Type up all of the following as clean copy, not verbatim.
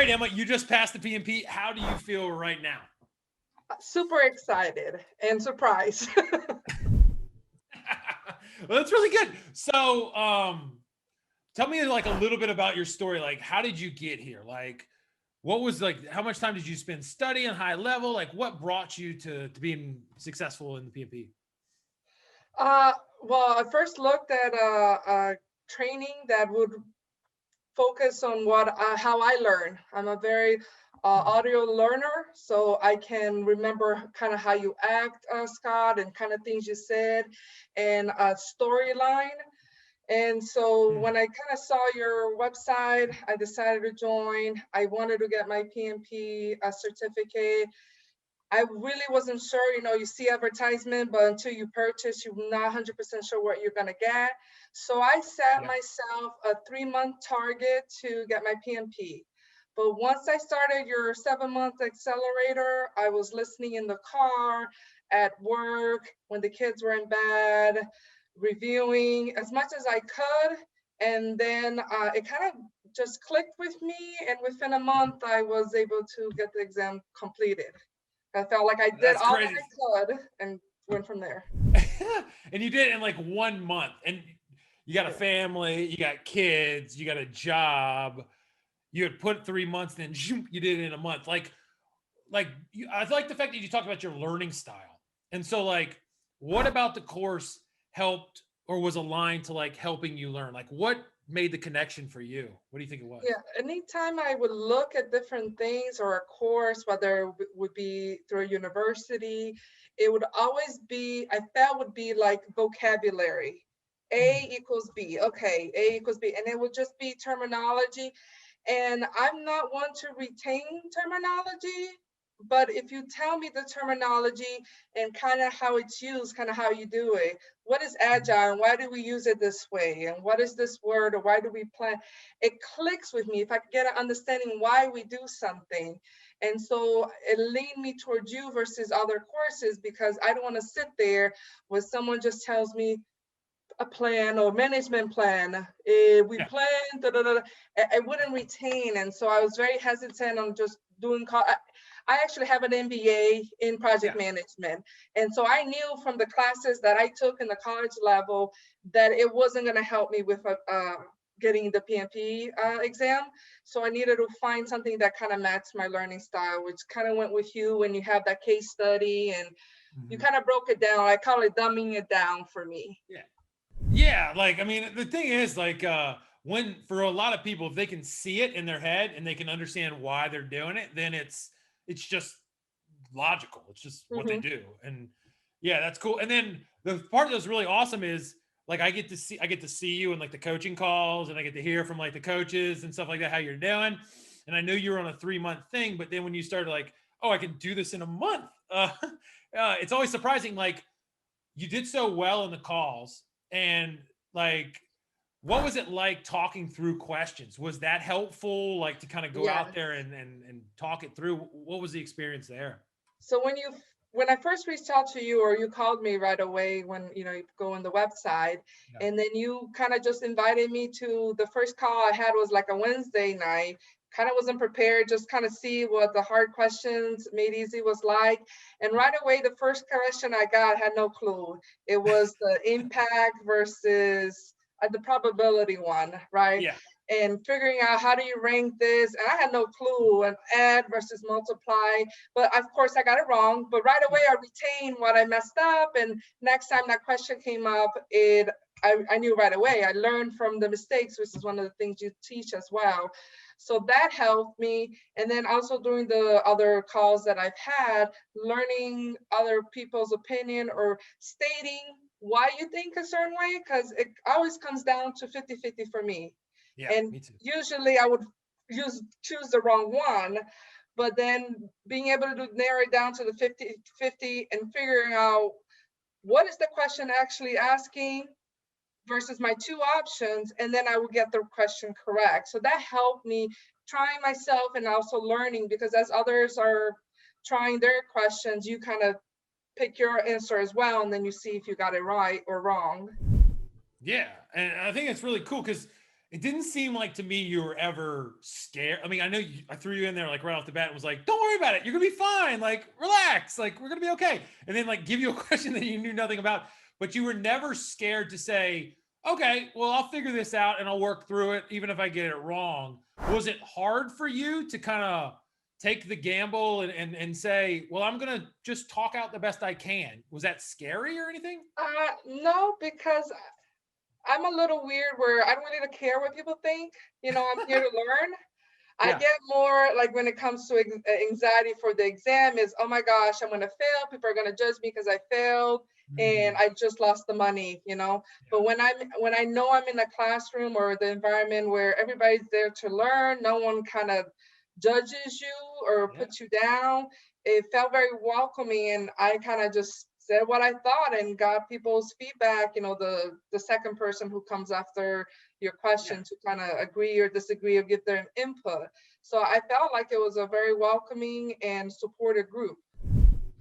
right, Emma, you just passed the PMP. How do you feel right now? Super excited and surprised. Well, that's really good. So, tell me like a little bit about your story. Like, how did you get here? Like, what was like, how much time did you spend studying high level? Like, what brought you to being successful in the PMP? Uh, well, I first looked at a training that would focus on what how I learn. I'm a very audio learner, so I can remember kind of how you act, Scott, and kind of things you said, and a storyline. And so Hmm. when I kind of saw your website, I decided to join. I wanted to get my PMP certificate. I really wasn't sure, you see advertisement, but until you purchase, you're not 100% sure what you're going to get. So I set Yeah. myself a 3-month target to get my PMP. But once I started your 7-month accelerator, I was listening in the car, at work, when the kids were in bed, reviewing as much as I could. And then it kind of just clicked with me. And within a month, I was able to get the exam completed. I felt like I did That's all that crazy. I could and went from there. And you did it in like 1 month. And you got a Yeah. family, you got kids, you got a job. You had put 3 months, then zoom, you did it in a month. I like the fact that you talked about your learning style. And so, like, what about the course helped or was aligned to like helping you learn? Like, what made the connection for you? What do you think it was? Yeah. Anytime I would look at different things or a course, whether it would be through a university, it would always be, I felt would be like vocabulary. A Mm. equals B. Okay, A equals B. And it would just be terminology. And I'm not one to retain terminology, but if you tell me the terminology and kind of how it's used, kind of how you do it, what is agile and why do we use it this way? And what is this word or why do we plan? It clicks with me if I can get an understanding why we do something. And so it leaned me towards you versus other courses because I don't want to sit there where someone just tells me a plan or management plan. We Yeah. plan, da, da, da, da. I wouldn't retain. And so I was very hesitant on just doing, I actually have an MBA in project Yeah. management. And so I knew from the classes that I took in the college level that it wasn't going to help me with getting the PMP exam. So I needed to find something that kind of matched my learning style, which kind of went with you when you have that case study and you Mhm. kind of broke it down. I call it dumbing it down for me. Yeah. Yeah, like I mean, the thing is, like, when for a lot of people, if they can see it in their head and they can understand why they're doing it, then it's just logical. It's just what they Hmm. do, and yeah, that's cool. And then the part that's really awesome is like I get to see you in like the coaching calls, and I get to hear from like the coaches and stuff like that how you're doing. And I knew you were on a 3 month thing, but then when you started like, oh, I can do this in a month, it's always surprising. Like you did so well in the calls and like what was it like talking through questions? Was that helpful, like to kind of go out Yeah. there and talk it through? What was the experience there? So when I first reached out to you or you called me right away when you go on the website Yeah. and then you kind of just invited me to the first call I had was like a Wednesday night. Kind of wasn't prepared, just kind of see what the hard questions made easy was like. And right away, the first question I got had no clue. It was the impact versus the probability one, right? Yeah. And figuring out how do you rank this. And I had no clue, and add versus multiply, but of course I got it wrong. But right away Yeah. I retained what I messed up. And next time that question came up, I knew right away. I learned from the mistakes, which is one of the things you teach as well. So that helped me. And then also during the other calls that I've had, learning other people's opinion or stating why you think a certain way, because it always comes down to 50-50 for me. Yeah. And Me too. usually I would choose the wrong one, but then being able to narrow it down to the 50-50 and figuring out what is the question actually asking versus my two options, and then I will get the question correct. So that helped me trying myself and also learning, because as others are trying their questions, you kind of pick your answer as well, and then you see if you got it right or wrong. Yeah, and I think it's really cool because it didn't seem like to me you were ever scared. I mean, I know I threw you in there like right off the bat and was like, don't worry about it. You're going to be fine. Like, relax. Like, we're going to be okay. And then like give you a question that you knew nothing about, but you were never scared to say, okay, well, I'll figure this out and I'll work through it, even if I get it wrong. Was it hard for you to kind of take the gamble and say, well, I'm going to just talk out the best I can? Was that scary or anything? No, because I'm a little weird where I don't really care what people think. I'm here to learn. I Yeah. get more like when it comes to anxiety for the exam is, oh my gosh, I'm gonna fail. People are gonna judge me because I failed and Mhm. I just lost the money. Yeah. But when I know I'm in a classroom or the environment where everybody's there to learn, no one kind of judges you or Yeah. puts you down, it felt very welcoming, and I kind of just said what I thought and got people's feedback. The second person who comes after your Yeah. question to kind of agree or disagree or give their input. So I felt like it was a very welcoming and supportive group.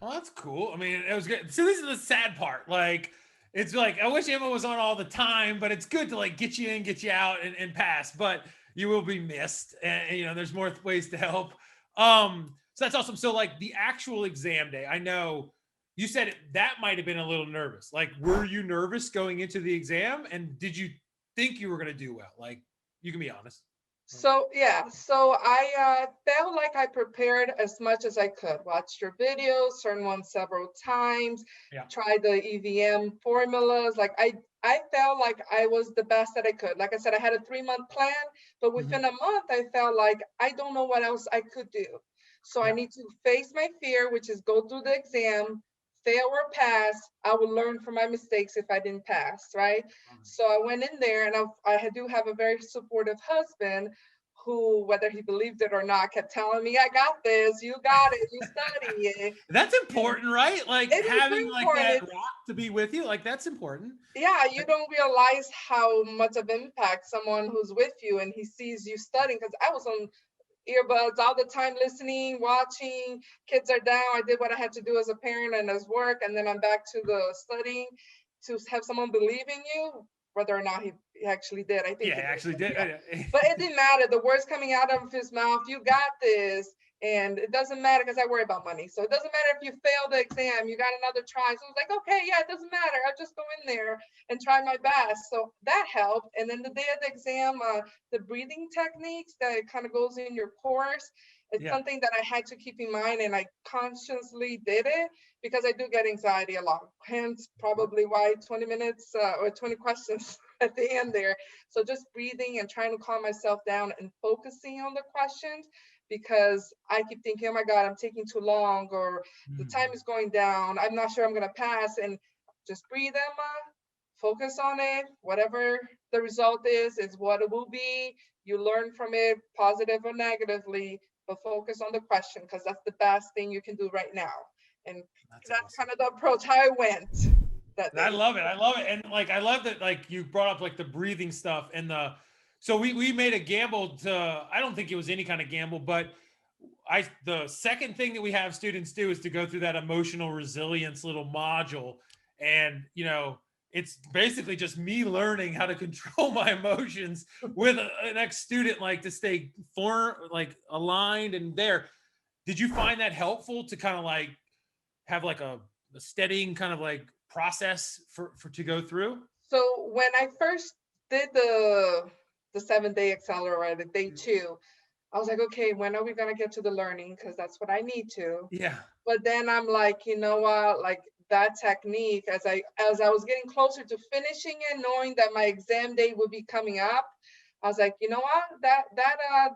Well, that's cool. I mean, it was good. So this is the sad part. Like, it's like I wish Emma was on all the time, but it's good to like get you in, get you out, and pass. But you will be missed, and there's more ways to help. So that's awesome. So like the actual exam day, I know you said that might have been a little nervous. Like, were you nervous going into the exam, and did you think you were going to do well? Like, you can be honest. So yeah, so I felt like I prepared as much as I could. Watched your videos, certain ones several times, Yeah. tried the EVM formulas. Like I felt like I was the best that I could. Like I said, I had a 3-month plan, but Mhm. within a month, I felt like I don't know what else I could do. So I Yeah. need to face my fear, which is go through the exam, fail or pass. I will learn from my mistakes if I didn't pass, right? So I went in there, and I do have a very supportive husband who, whether he believed it or not, kept telling me, I got this, you got it, you study it. That's And important, right? Like it is very having like important. that rock to be with you, like that's important. Yeah, you don't realize how much of impact someone who's with you and he sees you studying. Because I was on earbuds all the time, listening, watching. Kids are down. I did what I had to do as a parent and as work, and then I'm back to the studying. To have someone believe in you, whether or not he actually did, I think Yeah, he I actually did. did. Yeah, but it didn't matter. The words coming out of his mouth, you got this. And it doesn't matter because I worry about money. So it doesn't matter if you fail the exam, you got another try. So it was like, okay, yeah, it doesn't matter. I'll just go in there and try my best. So that helped. And then the day of the exam, the breathing techniques that kind of goes in your course, it's Yeah. something that I had to keep in mind, and I consciously did it because I do get anxiety a lot. Hence, probably why 20 minutes or 20 questions at the end there. So just breathing and trying to calm myself down and focusing on the questions, because I keep thinking, oh my God, I'm taking too long, or the time Mhm. is going down. I'm not sure I'm going to pass. And just breathe, Emma, focus on it. Whatever the result is what it will be. You learn from it, positive or negatively, but focus on the question because that's the best thing you can do right now. And That's that's awesome. kind of the approach how I went that I day. love it. I love it. And like I love that like you brought up like the breathing stuff and the so we made a gamble to I don't think it was any kind of gamble, but the second thing that we have students do is to go through that emotional resilience little module. And it's basically just me learning how to control my emotions with an ex-student, like to stay like aligned and there. Did you find that helpful to kind of like have like a steadying kind of like process for to go through? So when I first did the 7-day accelerator, day 2, I was like, okay, when are we gonna get to the learning? Because that's what I need to. Yeah. But then I'm like, you know what? Like that technique, as I was getting closer to finishing it, knowing that my exam day would be coming up, I was like, you know what? That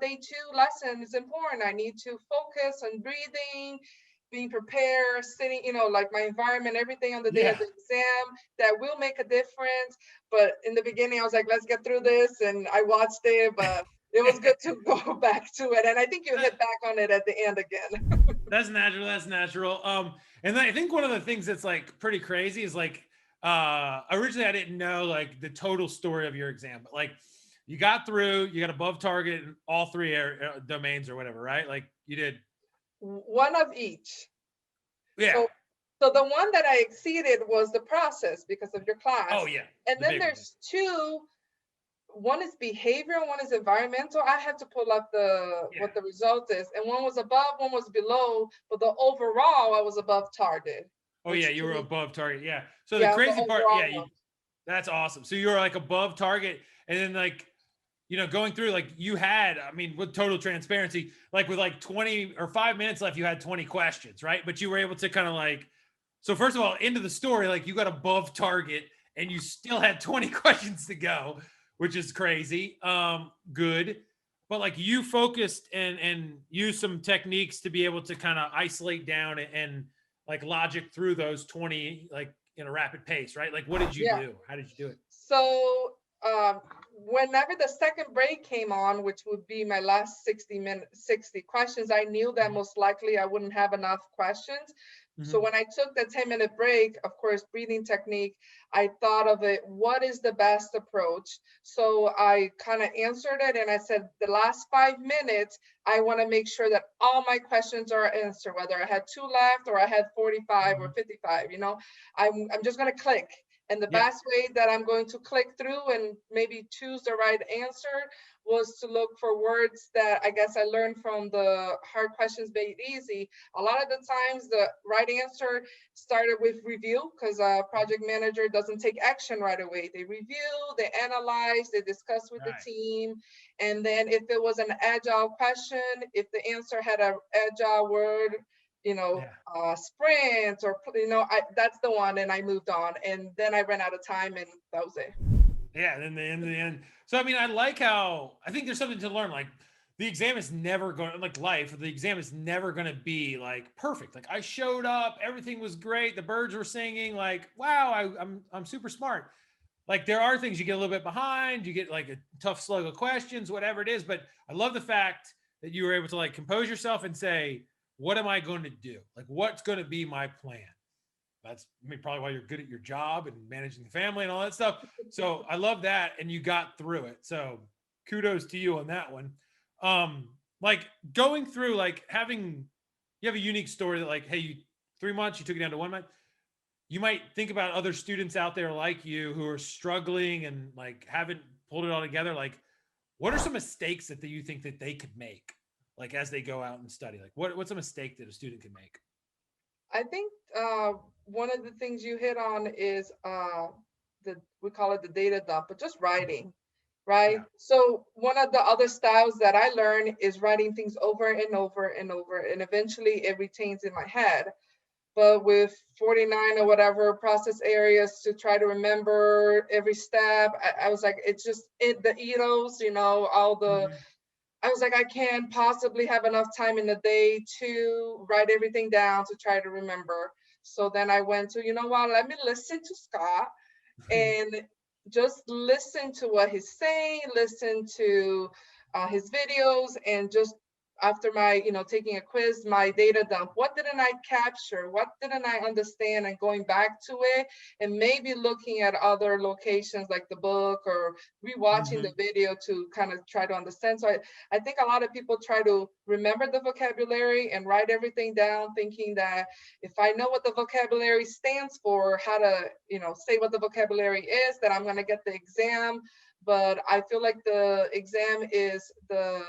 day 2 lesson is important. I need to focus on breathing, being prepared, sitting, like my environment, everything on the day of Yeah. the exam that will make a difference. But in the beginning, I was like, let's get through this, and I watched it, but it was good to go back to it. And I think you hit back on it at the end again. That's natural. That's natural. And then I think one of the things that's like pretty crazy is like, originally I didn't know like the total story of your exam, but like you got through, you got above target in all three domains or whatever, right? Like you did. One of each. Yeah. So so the one that I exceeded was the process because of your class. Oh yeah. And The then big one. there's two one is behavioral, one is environmental. I had to pull up the Yeah. what the result is, and one was above, one was below, but the overall I was above target, Oh yeah, which you to were me, above target. Yeah. So the yeah, the crazy part, overall yeah, you one. that's awesome. So you were like above target, and then like going through like you had, I mean, with total transparency, like with like 20 or 5 minutes left, you had 20 questions, right? But you were able to kind of like, so first of all, into the story, like you got above target and you still had 20 questions to go, which is crazy. Good. But like you focused and used some techniques to be able to kind of isolate down and like logic through those 20 like in a rapid pace, right? Like what did you Yeah. do? How did you do it? So whenever the second break came on, which would be my last 60 questions, I knew that Mhm. most likely I wouldn't have enough questions. So Mhm. when I took the 10-minute break, of course, breathing technique, I thought of it, what is the best approach? So I kind of answered it and I said, the last 5 minutes, I want to make sure that all my questions are answered, whether I had two left or I had 45 or Mhm. 55, I'm just going to click. And the Yeah. best way that I'm going to click through and maybe choose the right answer was to look for words that I guess I learned from the hard questions made easy. A lot of the times, the right answer started with review because a project manager doesn't take action right away. They review, they analyze, they discuss with the Right. team. And then if it was an agile question, if the answer had an agile word, Yeah. sprint or that's the one, and I moved on, and then I ran out of time, and that was it. Yeah, and then in the end. So I mean, I like how I think there's something to learn. Like the exam is never going like life. The exam is never going to be like perfect. Like I showed up, everything was great, the birds were singing. Like wow, I'm super smart. Like there are things you get a little bit behind. You get like a tough slug of questions, whatever it is. But I love the fact that you were able to like compose yourself and say, what am I going to do? Like what's going to be my plan? That's I mean, probably why you're good at your job and managing the family and all that stuff. So I love that, and you got through it. So kudos to you on that one. Like going through, like having you have a unique story that like, hey, you 3 months, you took it down to 1 month. You might think about other students out there like you who are struggling and like haven't pulled it all together. Like, what are some mistakes that you think that they could make, like as they go out and study? Like, what's a mistake that a student can make? I think one of the things you hit on is the we call it the data dump, but just writing, right? Yeah. So one of the other styles that I learned is writing things over and over and over, and eventually it retains in my head. But with 49 or whatever process areas to try to remember every step, I was like, it's just the EATOs, all the Mhm. I was like, I can't possibly have enough time in the day to write everything down to try to remember. So then I went to, you know what, let me listen to Scott and just listen to what he's saying, listen to his videos, and just after my, taking a quiz, my data dump. What didn't I capture? What didn't I understand? And going back to it, and maybe looking at other locations like the book or rewatching the Mhm. video to kind of try to understand. So I think a lot of people try to remember the vocabulary and write everything down, thinking that if I know what the vocabulary stands for, how to, say what the vocabulary is, that I'm going to get the exam. But I feel like the exam is the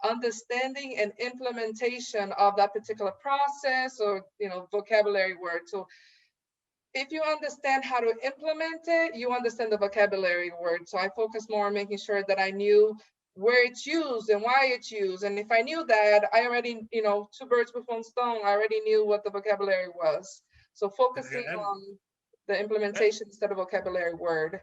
understanding and implementation of that particular process or, vocabulary word. So if you understand how to implement it, you understand the vocabulary word. So I focus more on making sure that I knew where it's used and why it's used. And if I knew that, I already, two birds with one stone, I already knew what the vocabulary was. So focusing And on the that, implementation instead of vocabulary word.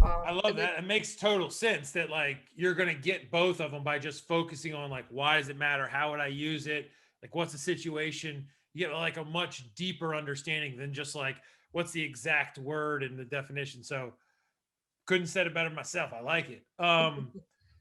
I love And then that. It makes total sense that like you're gonna get both of them by just focusing on like why does it matter? How would I use it? Like what's the situation? You get like a much deeper understanding than just like what's the exact word and the definition. So couldn't said it better myself. I like it.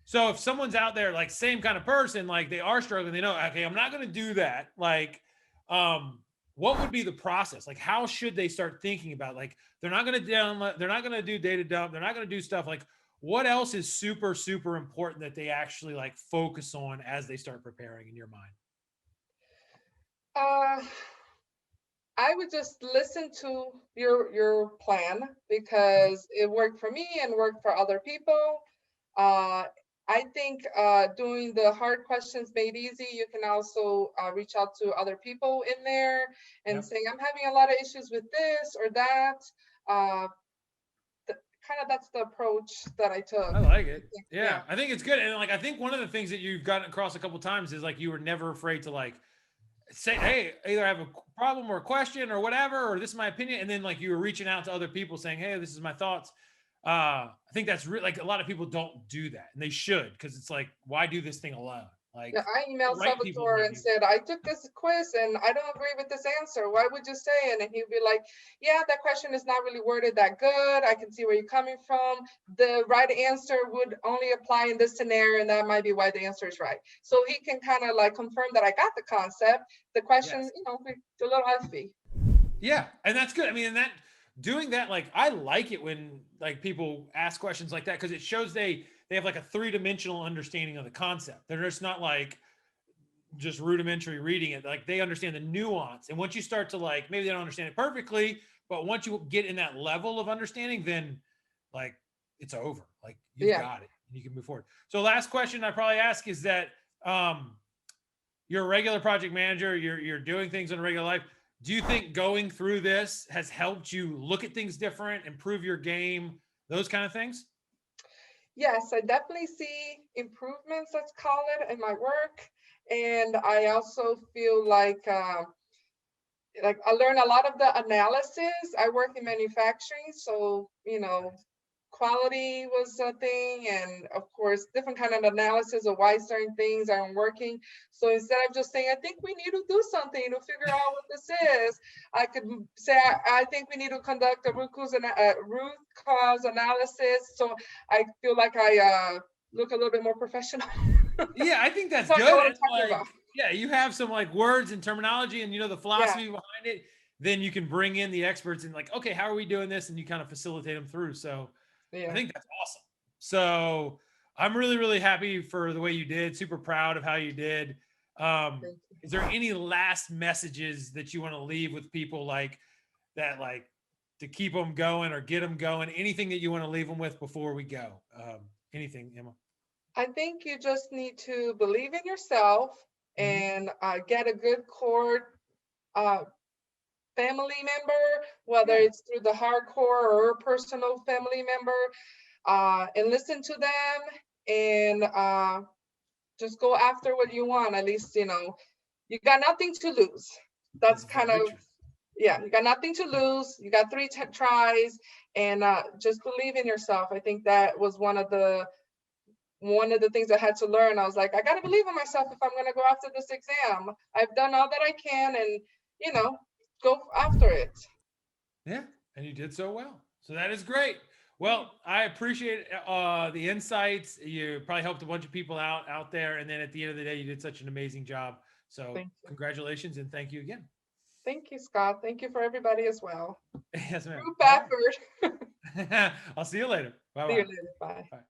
So if someone's out there like same kind of person, like they are struggling, they know, okay, I'm not gonna do that. Like, um, what would be the process? Like, how should they start thinking about like they're not gonna download, they're not gonna do data dump, they're not gonna do stuff like what else is super, super important that they actually like focus on as they start preparing in your mind? uh, I would just listen to your plan because it worked for me and worked for other people. Uh, I think doing the hard questions made easy, you can also reach out to other people in there and Yep. saying, I'm having a lot of issues with this or that. Uh, Kind of that's the approach that I took. I like it. Yeah. Yeah, I think it's good. And like, I think one of the things that you've gotten across a couple times is like you were never afraid to like say, hey, either I have a problem or a question or whatever, or this is my opinion. And then like you were reaching out to other people saying, hey, this is my thoughts. I think that's like a lot of people don't do that and they should, because it's like, why do this thing alone? Like Yeah, I the emailed right people Salvatore and maybe. said, I took this quiz and I don't agree with this answer. Why would you say it? And he'd be like, yeah, that question is not really worded that good. I can see where you're coming from. The right answer would only apply in this scenario, and that might be why the answer is right. So he can kind of like confirm that I got the concept. The question, Yes. a little iffy. Yeah, and that's good. I mean, and that doing that, like, I like it when like people ask questions like that because it shows they have like a three-dimensional understanding of the concept. They're just not like just rudimentary reading it. Like they understand the nuance, and once you start to like, maybe they don't understand it perfectly, but once you get in that level of understanding, then like it's over. Like you've Yeah. got it, and you can move forward. So, last question I probably ask is that um, you're a regular project manager, you're doing things in a regular life. Do you think going through this has helped you look at things different, improve your game, those kind of things? Yes, I definitely see improvements, let's call it, in my work. And I also feel like I learned a lot of the analysis. I work in manufacturing, so Nice. quality was a thing, and of course, different kind of analysis of why certain things aren't working. So instead of just saying, "I think we need to do something to figure out what this is," I could say, "I think we need to conduct a root cause analysis." So I feel like I look a little bit more professional. Yeah, I think that's So I know good. what I'm And talking about. like, yeah, you have some like words and terminology and the Yeah, philosophy behind it, then you can bring in the experts and like, okay, how are we doing this? And you kind of facilitate them through. So I yeah. think that's awesome. So I'm really, really happy for the way you did, super proud of how you did. Thank you. Is there any last messages that you want to leave with people like that, like to keep them going or get them going? Anything that you want to leave them with before we go? Anything, Emma? I think you just need to believe in yourself Mhm. and get a good core uh, family member, whether Yeah. it's through the hardcore or a personal family member, and listen to them and just go after what you want. At least, you got nothing to lose. That's That's kind of, very true. yeah, you got nothing to lose. You got three tries and just believe in yourself. I think that was one of the things I had to learn. I was like, I got to believe in myself if I'm going to go after this exam. I've done all that I can and, you know, go after it. Yeah, and you did so well. So that is great. Yeah, Well, I appreciate the insights. You probably helped a bunch of people out there, and then at the end of the day, you did such an amazing job. So thank you. congratulations and thank you again. Thank you, Scott. Thank you for everybody as well. Yes, ma'am. Group All right. effort. I'll see you later. Bye See you bye. later. Bye. Bye.